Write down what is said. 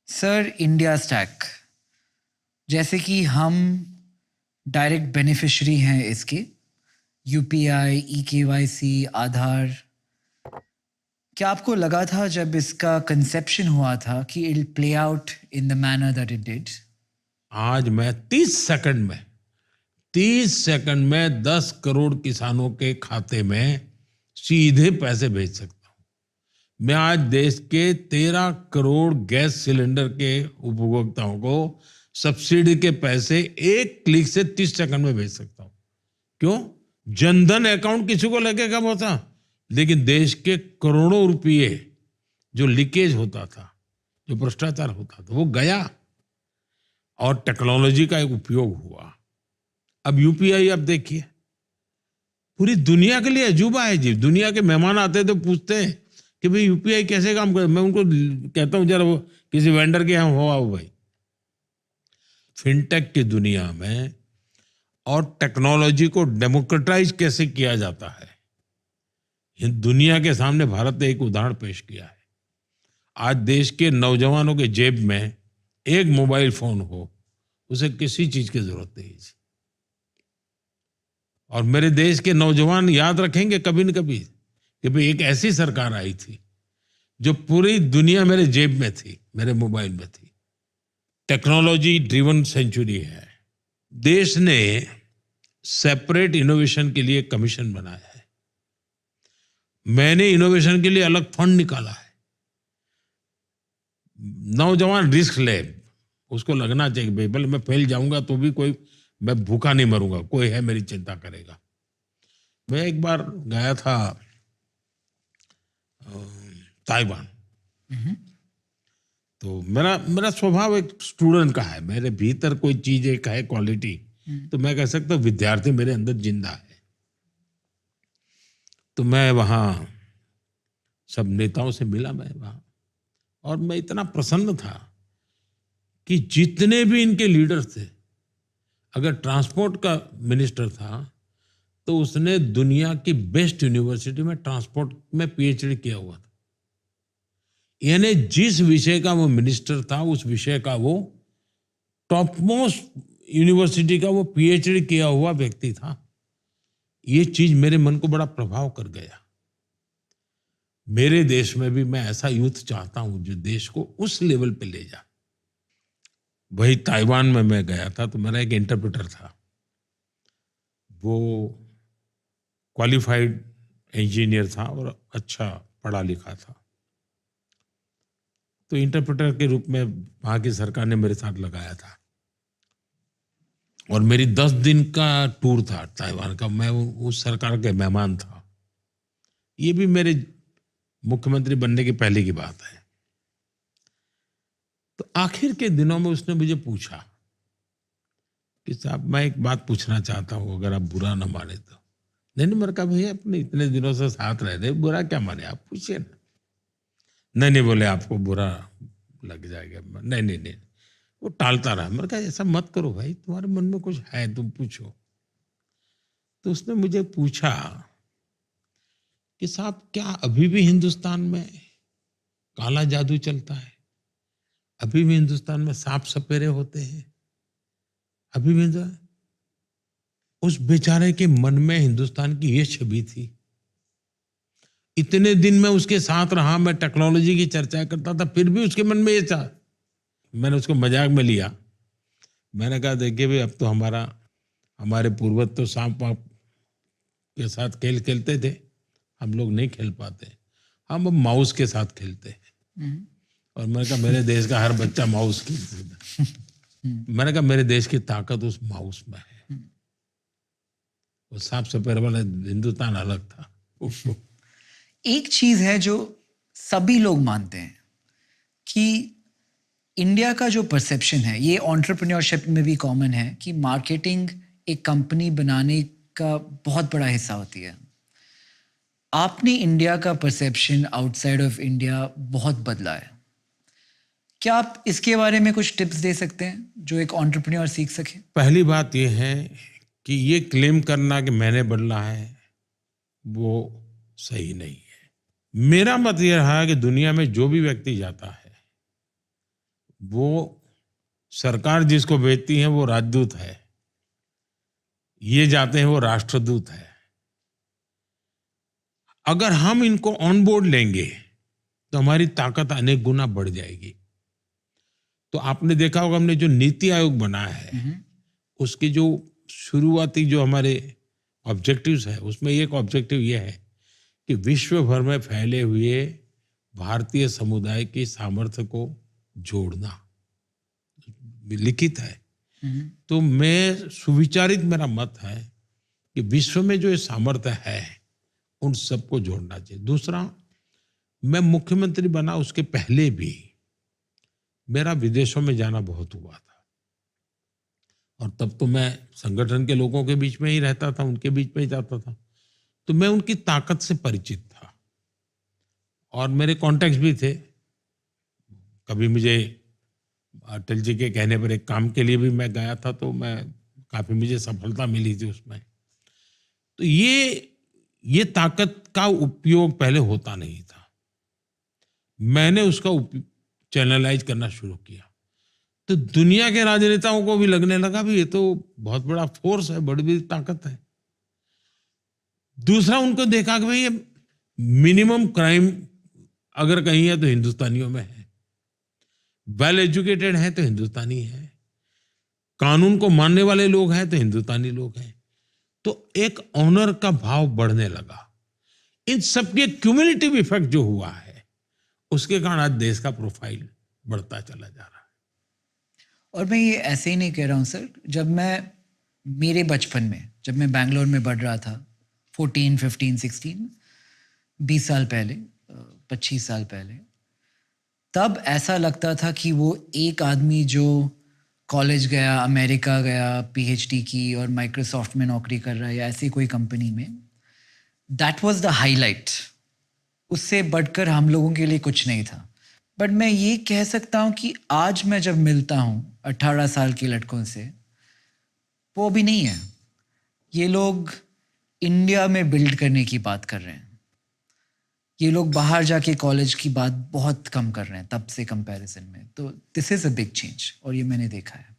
Sir, India stack जैसे कि हम डायरेक्ट बेनिफिशियरी हैं इसके। यूपीआई, ई केवाईसी, आधार। क्या आपको लगा था जब इसका कंसेप्शन हुआ था कि it play out in the manner that it did? आज मैं 30 सेकंड में 10 करोड़ किसानों के खाते में सीधे पैसे भेज सकता हूं। मैं आज देश के 13 करोड़ गैस सिलेंडर के उपभोक्ताओं को सब्सिडी के पैसे एक क्लिक से 30 सेकंड में भेज सकता हूं। क्यों? जनधन अकाउंट किसी को लगे कब होता, लेकिन देश के करोड़ों रुपये जो लीकेज होता था, जो भ्रष्टाचार होता था, वो गया और टेक्नोलॉजी का एक उपयोग हुआ। अब यूपीआई आप देखिए, पूरी दुनिया के लिए अजूबा है जी। दुनिया के मेहमान आते तो पूछते हैं कि भाई यूपीआई कैसे काम करे। मैं उनको कहता हूं जरा वो किसी वेंडर के यहाँ हो आओ भाई। फिनटेक की दुनिया में और टेक्नोलॉजी को डेमोक्रेटाइज कैसे किया जाता है, ये दुनिया के सामने भारत ने एक उदाहरण पेश किया है। आज देश के नौजवानों के जेब में एक मोबाइल फोन हो, उसे किसी चीज की जरूरत नहीं है। और मेरे देश के नौजवान याद रखेंगे कभी न कभी कि भाई एक ऐसी सरकार आई थी जो पूरी दुनिया मेरे जेब में थी, मेरे मोबाइल में थी। टेक्नोलॉजी ड्रिवन सेंचुरी है। देश ने सेपरेट इनोवेशन के लिए कमीशन बनाया है। मैंने इनोवेशन के लिए अलग फंड निकाला है। नौजवान रिस्क ले, उसको लगना चाहिए भाई भले मैं फेल जाऊंगा तो भी कोई, मैं भूखा नहीं मरूंगा, कोई है मेरी चिंता करेगा। मैं एक बार गया था ताइवान। तो मेरा मेरा स्वभाव एक स्टूडेंट का है। मेरे भीतर कोई चीज एक है क्वालिटी, तो मैं कह सकता हूँ विद्यार्थी मेरे अंदर जिंदा है। तो मैं वहाँ सब नेताओं से मिला मैं वहाँ, और मैं इतना प्रसन्न था कि जितने भी इनके लीडर थे, अगर ट्रांसपोर्ट का मिनिस्टर था तो उसने दुनिया की बेस्ट यूनिवर्सिटी में ट्रांसपोर्ट में पीएचडी किया हुआ था। यानी जिस विषय का वो मिनिस्टर था, उस विषय का वो टॉप मोस्ट यूनिवर्सिटी का वो पीएचडी किया हुआ व्यक्ति था। ये चीज मेरे मन को बड़ा प्रभाव कर गया। मेरे देश में भी मैं ऐसा यूथ चाहता हूं जो देश को उस लेवल पे ले जा। वही ताइवान में मैं गया था, तो मेरा एक इंटरप्रेटर था। वो क्वालिफाइड इंजीनियर था और अच्छा पढ़ा लिखा था। तो इंटरप्रेटर के रूप में वहाँ की सरकार ने मेरे साथ लगाया था, और मेरी 10 दिन का टूर था ताइवान का। मैं उस सरकार के मेहमान था। ये भी मेरे मुख्यमंत्री बनने की पहले की बात है। तो आखिर के दिनों में उसने मुझे पूछा कि साहब मैं एक बात पूछना चाहता हूँ, अगर आप बुरा ना माने तो। नहीं, मैंने कहा भैया अपने इतने दिनों से साथ रह रहे, बुरा क्या माने, आप पूछिए ना। नहीं बोले आपको बुरा लग जाएगा। नहीं, वो टालता रहा। मैंने कहा ऐसा मत करो भाई, तुम्हारे मन में कुछ है, तुम पूछो। तो उसने मुझे पूछा कि साहब क्या अभी भी हिंदुस्तान में काला जादू चलता है? अभी भी हिंदुस्तान में सांप सपेरे होते हैं? अभी भी उस बेचारे के मन में हिंदुस्तान की ये छवि थी। इतने दिन में उसके साथ रहा, मैं टेक्नोलॉजी की चर्चा करता था, फिर भी उसके मन में ये था। मैंने उसको मजाक में लिया। मैंने कहा देखिए भाई, अब तो हमारे पूर्वज तो सांप वाप के साथ खेल खेलते थे, हम लोग नहीं खेल पाते, हम अब माउस के साथ खेलते हैं। और मैंने कहा मेरे देश का हर बच्चा माउस खेलता है। मैंने कहा मेरे देश की ताकत उस माउस में है। वो सांप सपेरे वाला हिंदुस्तान अलग था। एक चीज है जो सभी लोग मानते हैं कि इंडिया का जो परसेप्शन है, ये एंटरप्रेन्योरशिप में भी कॉमन है, कि मार्केटिंग एक कंपनी बनाने का बहुत बड़ा हिस्सा होती है। आपने इंडिया का परसेप्शन आउटसाइड ऑफ इंडिया बहुत बदला है। क्या आप इसके बारे में कुछ टिप्स दे सकते हैं जो एक एंटरप्रेन्योर सीख सके? पहली बात यह है कि ये क्लेम करना कि मैंने बदला है, वो सही नहीं है। मेरा मत यह रहा कि दुनिया में जो भी व्यक्ति जाता है वो सरकार जिसको भेजती है वो राजदूत है, ये जाते हैं वो राष्ट्रदूत है। अगर हम इनको ऑन बोर्ड लेंगे तो हमारी ताकत अनेक गुना बढ़ जाएगी। तो आपने देखा होगा हमने जो नीति आयोग बना है उसके जो शुरुआती जो हमारे ऑब्जेक्टिव्स है उसमें एक ऑब्जेक्टिव ये है कि विश्व भर में फैले हुए भारतीय समुदाय की सामर्थ्य को जोड़ना, लिखित है। तो मैं सुविचारित मेरा मत है कि विश्व में जो ये सामर्थ्य है उन सबको जोड़ना चाहिए। दूसरा, मैं मुख्यमंत्री बना उसके पहले भी मेरा विदेशों में जाना बहुत हुआ था, और तब तो मैं संगठन के लोगों के बीच में ही रहता था, उनके बीच में ही जाता था, तो मैं उनकी ताकत से परिचित था और मेरे कॉन्टैक्ट्स भी थे। कभी मुझे अटल जी के कहने पर एक काम के लिए भी मैं गया था, तो मैं काफी मुझे सफलता मिली थी उसमें। तो ये ताकत का उपयोग पहले होता नहीं था, मैंने उसका चैनलाइज करना शुरू किया, तो दुनिया के राजनेताओं को भी लगने लगा भी ये तो बहुत बड़ा फोर्स है, बड़ी बड़ी ताकत है। दूसरा, उनको देखा कि भाई ये मिनिमम क्राइम अगर कहीं है तो हिंदुस्तानियों में है, वेल एजुकेटेड है तो हिंदुस्तानी है, कानून को मानने वाले लोग हैं तो हिंदुस्तानी लोग हैं। तो एक ऑनर का भाव बढ़ने लगा। इन सबके क्यूमुलेटिव इफेक्ट जो हुआ है उसके कारण आज देश का प्रोफाइल बढ़ता चला जा रहा है। और मैं ये ऐसे ही नहीं कह रहा हूँ सर, जब मैं मेरे बचपन में, जब मैं बैंगलोर में बढ़ रहा था 14, 15, 16, 20 साल पहले, 25 साल पहले, तब ऐसा लगता था कि वो एक आदमी जो कॉलेज गया, अमेरिका गया, पीएचडी की और माइक्रोसॉफ्ट में नौकरी कर रहा है या ऐसी कोई कंपनी में, दैट वाज द हाईलाइट। उससे बढ़कर हम लोगों के लिए कुछ नहीं था। बट मैं ये कह सकता हूँ कि आज मैं जब मिलता हूँ 18 साल के लड़कों से, वो भी नहीं है। ये लोग इंडिया में बिल्ड करने की बात कर रहे हैं, ये लोग बाहर जाके कॉलेज की बात बहुत कम कर रहे हैं तब से कंपैरिजन में। तो this is a big change, और ये मैंने देखा है।